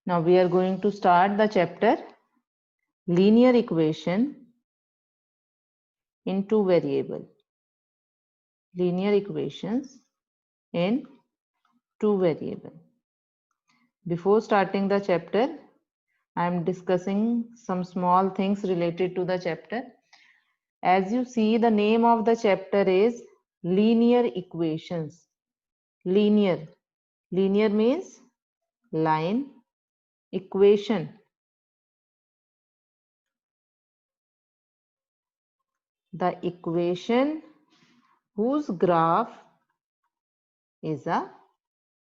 Now we are going to start the chapter linear equation in two variable. Linear equations in two variable. Before starting the chapter, I am discussing some small things related to the chapter. As you see, the name of the chapter is linear equations. Linear. Linear means line. Equation. The equation whose graph is a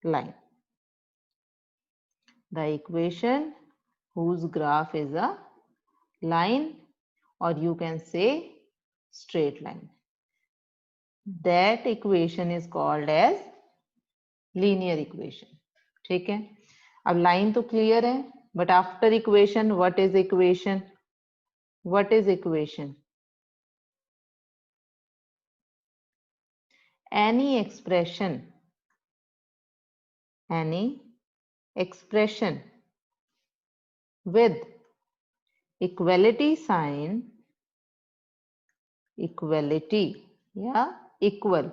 line. The equation whose graph is a line, or you can say straight line. That equation is called as linear equation. ठीक है, अब line तो clear है, but after equation, what is equation? What is equation? Any expression with equality sign, equality या equal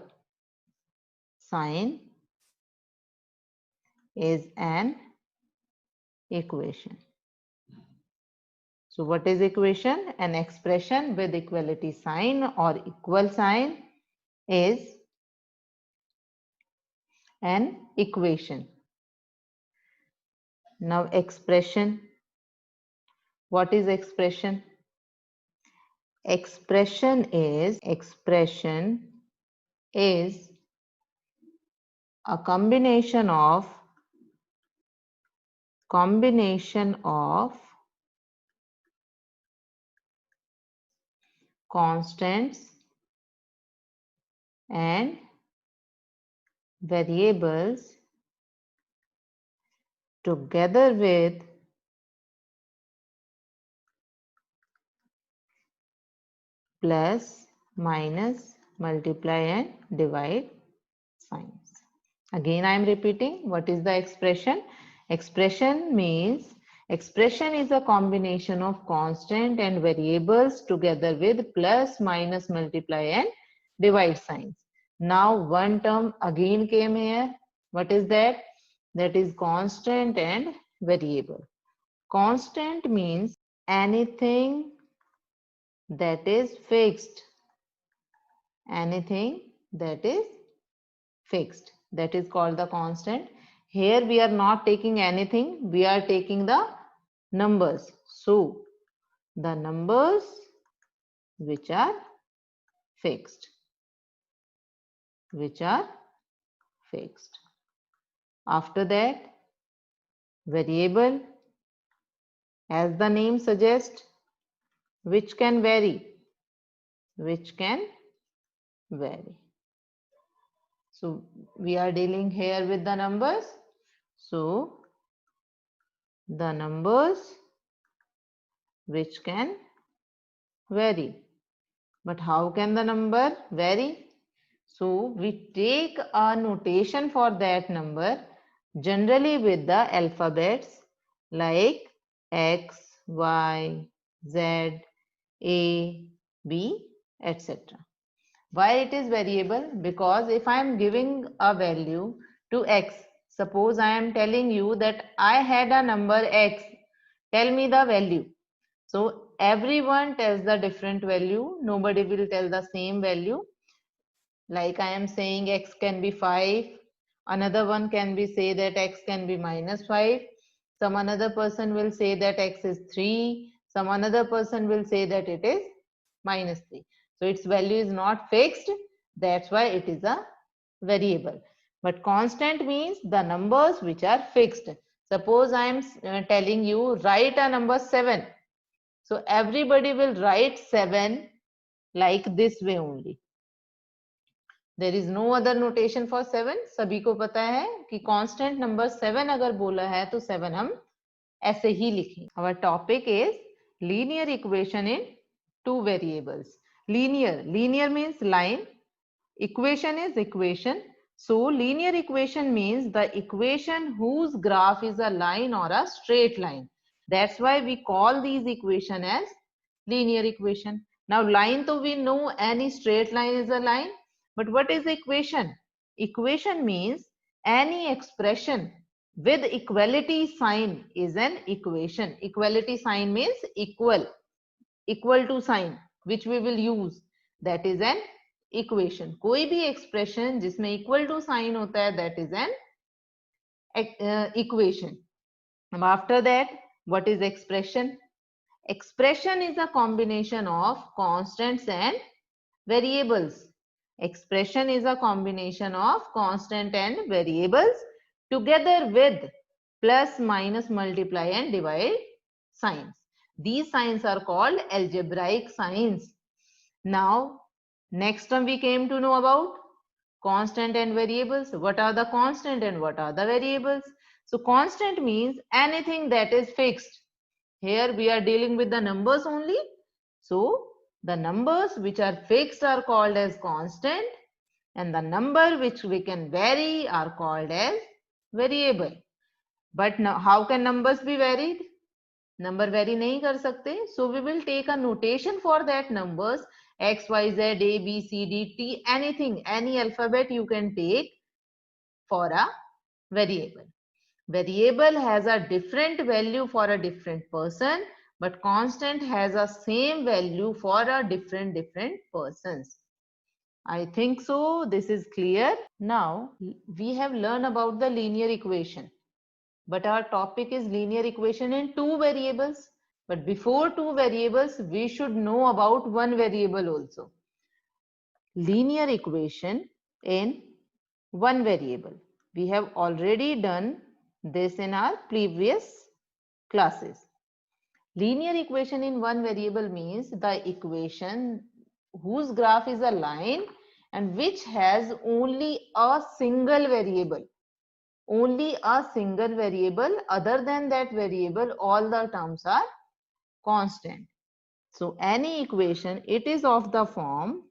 sign is an equation. So what is equation? An expression with equality sign or equal sign is an equation. Now expression. What is expression? Expression is a combination of constants and variables together with plus, minus, multiply and divide signs. Again, I am repeating, what is the expression? Expression means expression is a combination of constant and variables together with plus, minus, multiply and divide signs. Now one term again came here. What is that? That is constant and variable. Constant means anything that is fixed. Anything that is fixed. That is called the constant. Here we are not taking anything. We are taking the numbers. So the numbers which are fixed. After that, variable, as the name suggests, which can vary. So we are dealing here with the numbers. So the numbers which can vary. But how can the number vary? So we take a notation for that number, generally with the alphabets like X, Y, Z, A, B, etc. Why it is variable? Because if I am giving a value to X, suppose I am telling you that I had a number X, tell me the value. So everyone tells the different value. Nobody will tell the same value. Like I am saying X can be 5. Another one can be say that X can be minus 5. Some another person will say that X is 3. Some another person will say that it is minus 3. So its value is not fixed. That's why it is a variable. But constant means the numbers which are fixed. Suppose I am telling you write a number 7. So everybody will write 7 like this way only. There is no other notation for 7. सभी को पता है कि constant number 7 अगर बोला है तो 7 हम ऐसे ही लिखें. Our topic is linear equation in two variables. Linear means line. Equation is equation So linear equation means the equation whose graph is a line or a straight line. That's why we call these equation as linear equation. Now line, तो we know any straight line is a line, but what is equation? Equation means any expression with equality sign is an equation. Equality sign means equal to sign, which we will use, that is an equation. कोई भी expression जिसमें equal to sign होता है, that is an equation. After that, what is expression? Expression is a combination of constants and variables. Expression is a combination of constant and variables together with plus, minus, multiply and divide signs. These signs are called algebraic signs. Now, next term we came to know about constant and variables. What are the constant and what are the variables? So constant means anything that is fixed. Here we are dealing with the numbers only. So the numbers which are fixed are called as constant, and the number which we can vary are called as variable. But now how can numbers be varied? Number vary नहीं कर सकते. So we will take a notation for that numbers. X, Y, Z, A, B, C, D, T, anything, any alphabet you can take for a variable. Variable has a different value for a different person, but constant has a same value for a different persons. I think so this is clear. Now we have learned about the linear equation, but our topic is linear equation in two variables. But before two variables, we should know about one variable also. Linear equation in one variable. We have already done this in our previous classes. Linear equation in one variable means the equation whose graph is a line and which has only a single variable. Only a single variable. Other than that variable, all the terms are constant. So any equation, it is of the form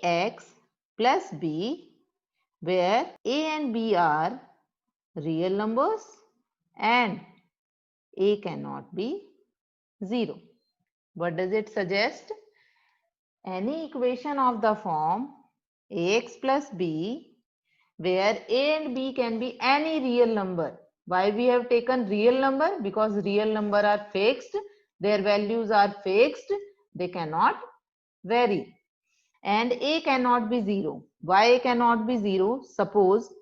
ax plus b, where a and b are real numbers and a cannot be 0. What does it suggest? Any equation of the form ax plus b, where a and b can be any real number. Why we have taken real number? Because real number are fixed, their values are fixed, they cannot vary. And a cannot be 0. Why a cannot be 0? Suppose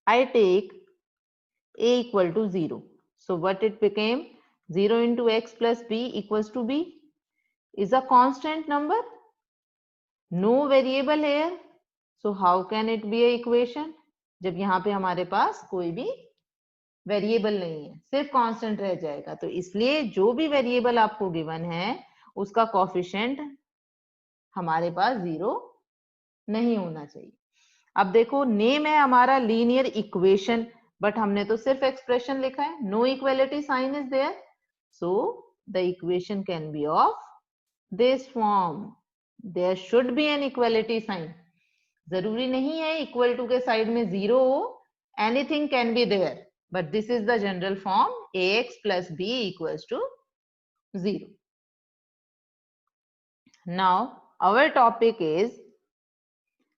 I take a equal to 0. So what it became? 0 into x plus b equals to b is a constant number. No variable here. So how can it be a equation? जब यहाँ पे हमारे पास कोई भी variable नहीं है, सिर्फ constant रह जाएगा. तो इसलिए जो भी वेरिएबल आपको गिवन है उसका कोफिशिएंट हमारे पास 0 नहीं होना चाहिए. अब देखो, नेम है हमारा लीनियर इक्वेशन, बट हमने तो सिर्फ एक्सप्रेशन लिखा है. No equality sign is there, so the equation can be of this form. There should be an equality sign. जरूरी नहीं है इक्वल टू के साइड में 0 हो. Anything can be there, but this is the general form ax plus b equals to 0. Now our topic is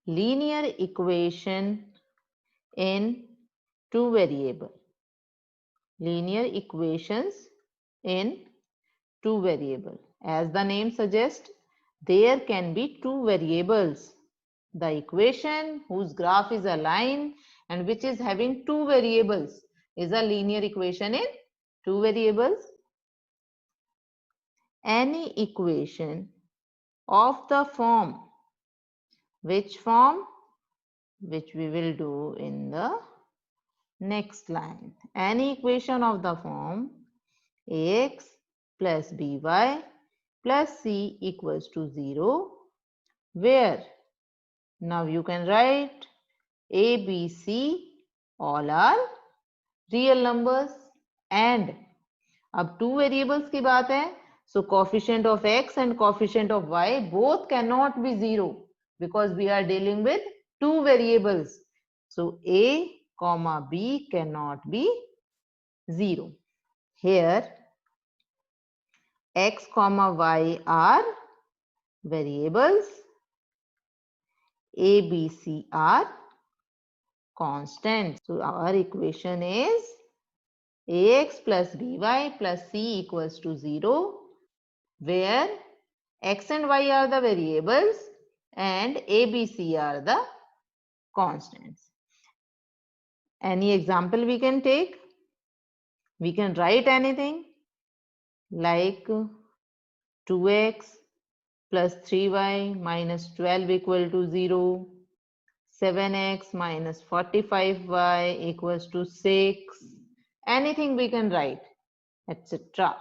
linear equation in two variable. Linear equations in two variable. As the name suggests, there can be two variables. The equation whose graph is a line and which is having two variables is a linear equation in two variables. Any equation of the form, which form? Which we will do in the next line. Any equation of the form ax plus by plus c equals to 0, where now you can write a, b, c all are real numbers. And अब two variables की बात है, So coefficient of x and coefficient of y both cannot be 0 because we are dealing with two variables. So a comma b cannot be 0. Here x comma y are variables, a, b, c are constants. So our equation is ax plus by plus c equals to 0, where x and y are the variables and a, b, c are the constants. Any example we can take? We can write anything like 2x plus 3y minus 12 equal to 0, 7x minus 45y equals to 6. Anything we can write, etc.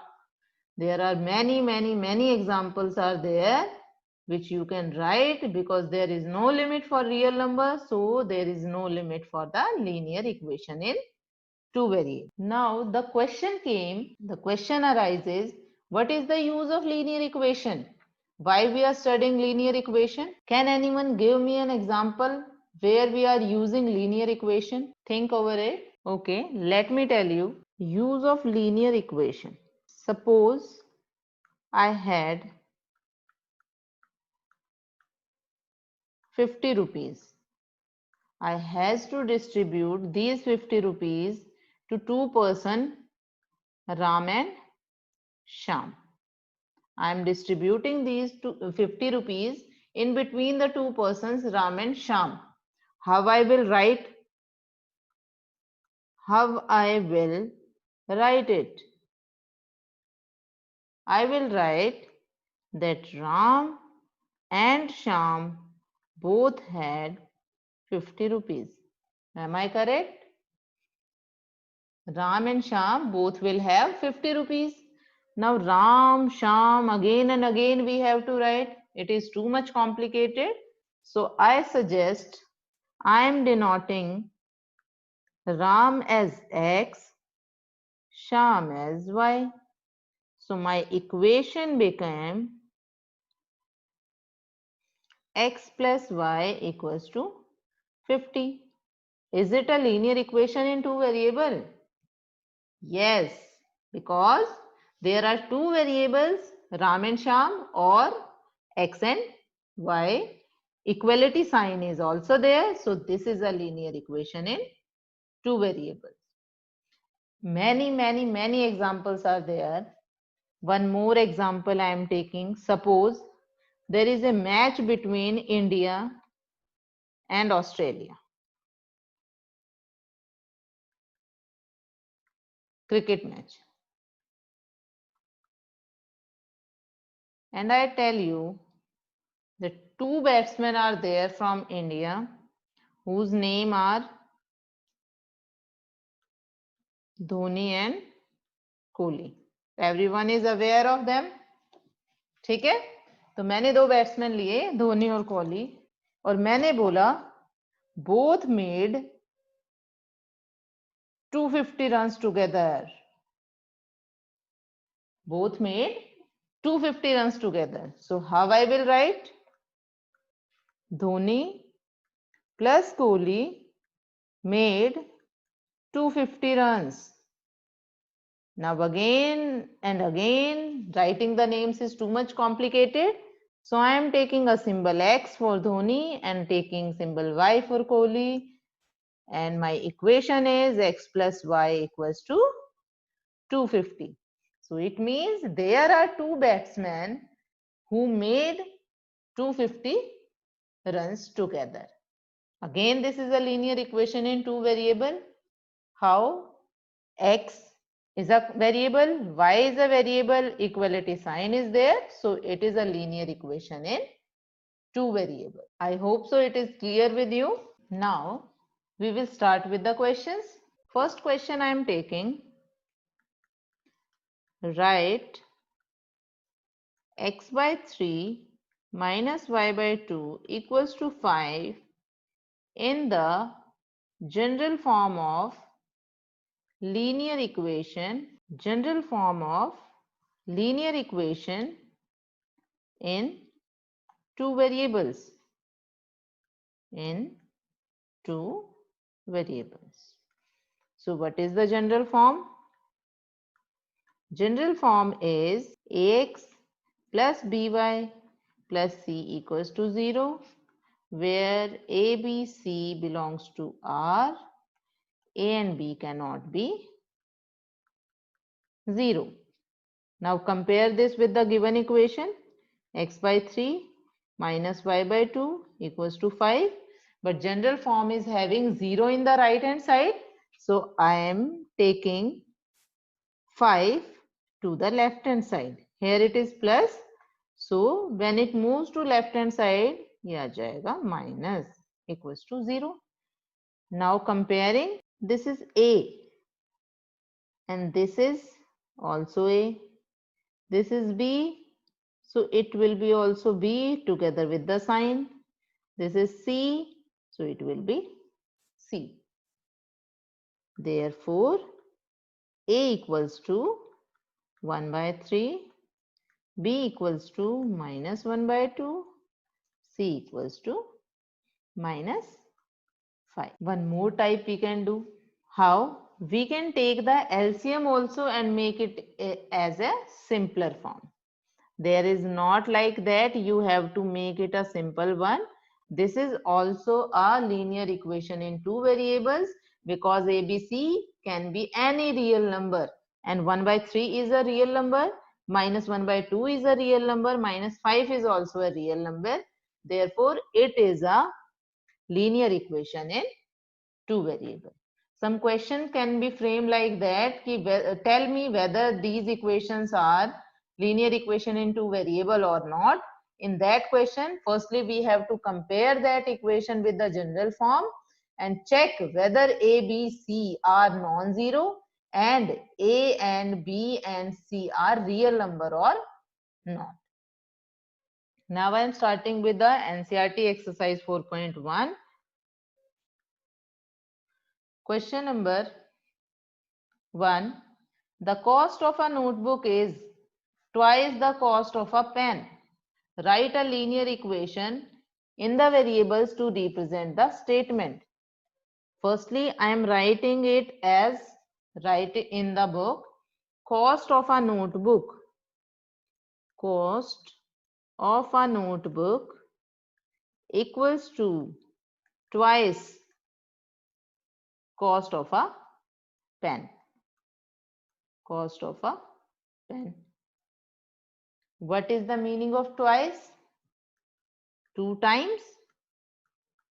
There are many examples are there which you can write, because there is no limit for real numbers, so there is no limit for the linear equation in two variables. Now the question arises, what is the use of linear equation? Why we are studying linear equation? Can anyone give me an example where we are using linear equation? Think over it. Okay, let me tell you. Use of linear equation. Suppose I had 50 rupees. I has to distribute these 50 rupees to two persons, Ram and Sham. I am distributing these 50 rupees in between the two persons, Ram and Sham. How I will write? How I will write it? I will write that Ram and Sham both had 50 rupees. Am I correct? Ram and Sham both will have 50 rupees. Now Ram, Sham, again and again we have to write. It is too much complicated. So I suggest I am denoting Ram as X, Sham as Y. So my equation became X plus Y equals to 50. Is it a linear equation in two variables? Yes, because there are two variables, Ram and Sham, or X and Y. Equality sign is also there. So this is a linear equation in two variables. Many examples are there. One more example I am taking. Suppose there is a match between India and Australia. Cricket match. And I tell you, the two batsmen are there from India whose name are Dhoni and Kohli. Everyone is aware of them. ठीक है, तो मैंने दो batsman लिए, धोनी और कोहली, और मैंने बोला both made 250 runs together. Both made 250 runs together. So how I will write? Dhoni plus Kohli made 250 runs. Now again and again writing the names is too much complicated. So I am taking a symbol X for Dhoni and taking symbol Y for Kohli. And my equation is X plus Y equals to 250. So it means there are two batsmen who made 250 runs together. Again, this is a linear equation in two variable. How? X is a variable, Y is a variable, equality sign is there. So it is a linear equation in two variable. I hope so it is clear with you. Now we will start with the questions. First question I am taking. Write x by 3 minus y by 2 equals to 5 in the general form of linear equation, general form of linear equation in two variables. In two variables. So what is the general form? General form is ax plus by plus c equals to 0, where a, b, c belongs to R, a and b cannot be 0. Now compare this with the given equation, x by 3 minus y by 2 equals to 5. But general form is having 0 in the right hand side. So I am taking 5 to the left hand side. Here it is plus. So when it moves to left hand side, ये आ जाएगा minus equals to 0. Now comparing, this is a and this is also a. This is b, so it will be also b together with the sign. This is c, so it will be c. Therefore, a equals to 1 by 3, b equals to minus 1 by 2, c equals to minus 5. One more type we can do. How? We can take the LCM also and make it as a simpler form. There is not like that you have to make it a simple one. This is also a linear equation in two variables, because ABC can be any real number, and 1 by 3 is a real number, minus 1 by 2 is a real number, minus 5 is also a real number. Therefore, it is a linear equation in two variables. Some question can be framed like that, tell me whether these equations are linear equation in two variable or not. In that question, firstly we have to compare that equation with the general form and check whether A, B, C are non-zero and A and B and C are real number or not. Now I am starting with the NCERT exercise 4.1. Question number 1. The cost of a notebook is twice the cost of a pen. Write a linear equation in the variables to represent the statement. Firstly, I am writing it as, write in the book, cost of a notebook. Cost of a notebook equals to twice cost of a pen. Cost of a pen. What is the meaning of twice? 2 times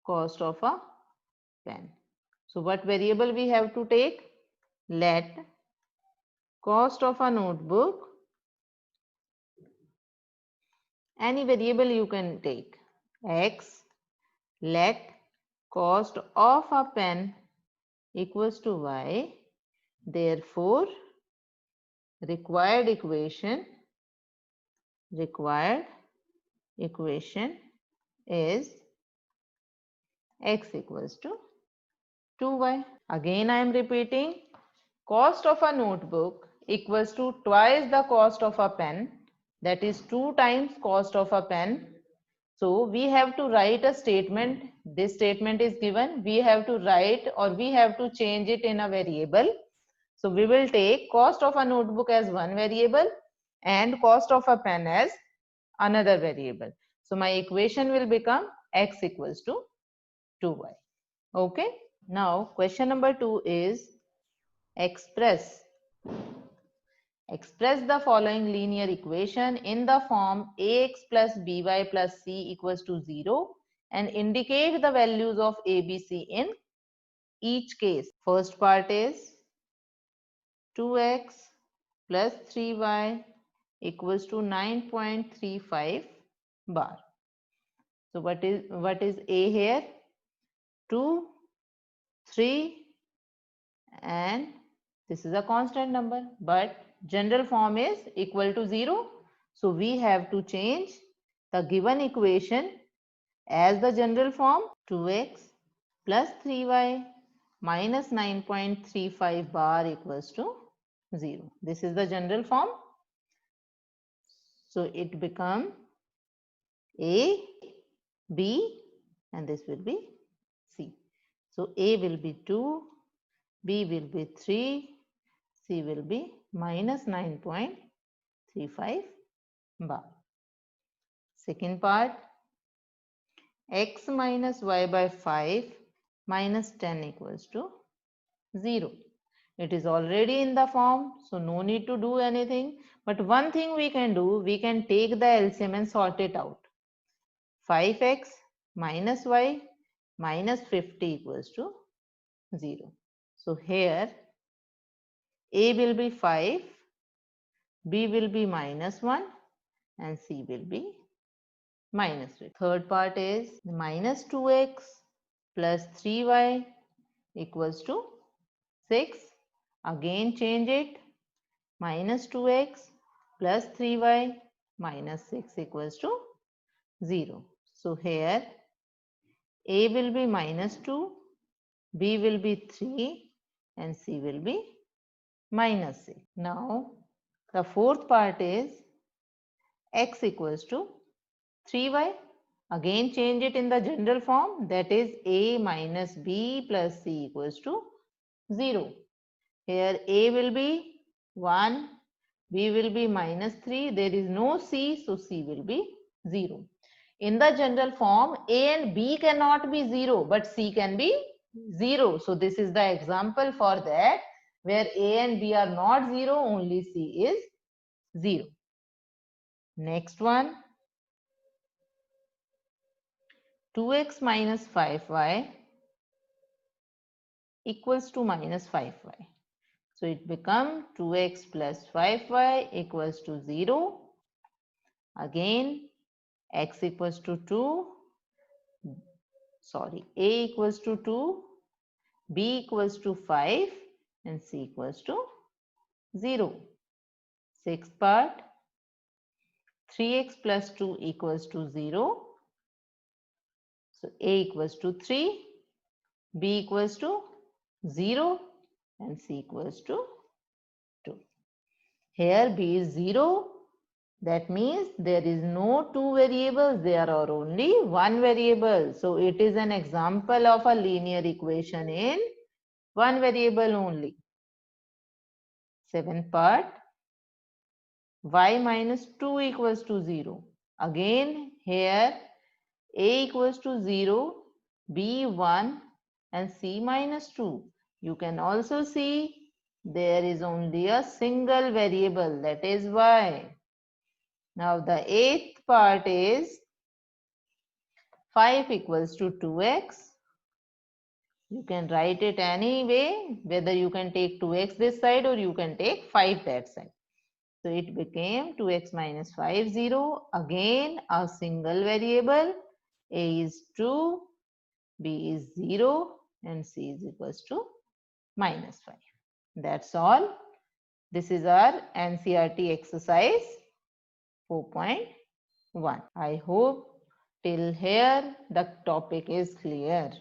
cost of a pen. So what variable we have to take? Let cost of a notebook, any variable you can take, x, let cost of a pen equals to y. Therefore, required equation is x equals to 2y. Again I am repeating, cost of a notebook equals to twice the cost of a pen, that is 2 times cost of a pen. So we have to write a statement. This statement is given. We have to write, or we have to change it in a variable. So we will take cost of a notebook as one variable and cost of a pen as another variable. So my equation will become x equals to 2y. Okay. Now question number 2 is express the following linear equation in the form ax plus by plus c equals to 0 and indicate the values of a, b, c in each case. First part is 2x plus 3y equals to 9.35 bar. So what is a here? 2, 3 and this is a constant number, but general form is equal to 0. So we have to change the given equation as the general form, 2x plus 3y minus 9.35 bar equals to 0. This is the general form. So it become A, B, and this will be C. So A will be 2, B will be 3, C will be minus 9.35 bar. Second part, x minus y by 5 minus 10 equals to 0. It is already in the form, so no need to do anything. But one thing we can do, we can take the LCM and sort it out. 5x minus y minus 50 equals to 0. So here A will be 5, B will be minus 1, and C will be minus 3. Third part is minus 2x plus 3y equals to 6. Again change it. Minus 2x plus 3y minus 6 equals to 0. So here A will be minus 2, B will be 3, and C will be minus 6. Now the fourth part is x equals to 3y. Again change it in the general form, that is A minus B plus C equals to 0. Here A will be 1, B will be minus 3, there is no C, so C will be 0. In the general form, A and B cannot be 0, but C can be 0. So this is the example for that, where A and B are not 0, only C is 0. Next one, 2x minus 5y equals to minus 5y. So it becomes 2x plus 5y equals to 0. Again, x equals to 2, A equals to 2, B equals to 5, and C equals to 0. Sixth part, 3x plus 2 equals to 0. So A equals to 3, B equals to 0, and C equals to 2. Here B is 0. That means there is no two variables, there are only one variable. So it is an example of a linear equation in one variable only. Seventh part, y minus 2 equals to 0. Again here A equals to 0, B 1, and C minus 2. You can also see there is only a single variable, that is y. Now the eighth part is 5 equals to 2x. You can write it any way, whether you can take 2x this side or you can take 5 that side. So it became 2x minus 5, 0. Again a single variable. A is 2, B is 0, and C is equals to minus 5. That's all. This is our NCERT exercise 4.1. I hope till here the topic is clear.